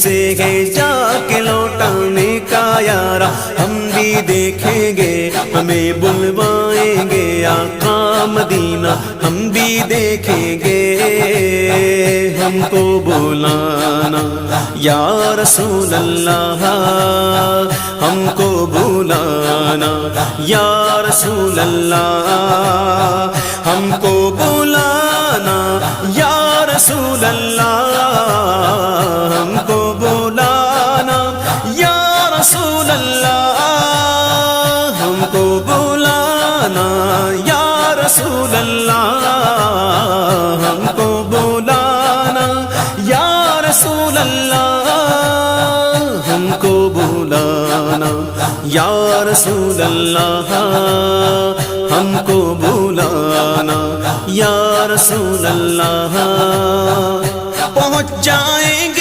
سے ہے جا کے لوٹانے کا یارا، ہم بھی دیکھیں گے ہمیں بلوائیں گے آقا مدینہ، ہم بھی دیکھیں گے ہم کو بلانا یا رسول اللہ، ہم کو بلانا یا رسول اللہ، ہم کو بلانا یا رسول اللہ، ہم کو بلانا یا رسول اللہ، ہم کو بلانا یا رسول اللہ، ہم کو بلانا یا رسول اللہ، ہم کو بلانا یا رسول اللہ، ہم کو بلانا یا رسول اللہ، پہنچ جائیں گے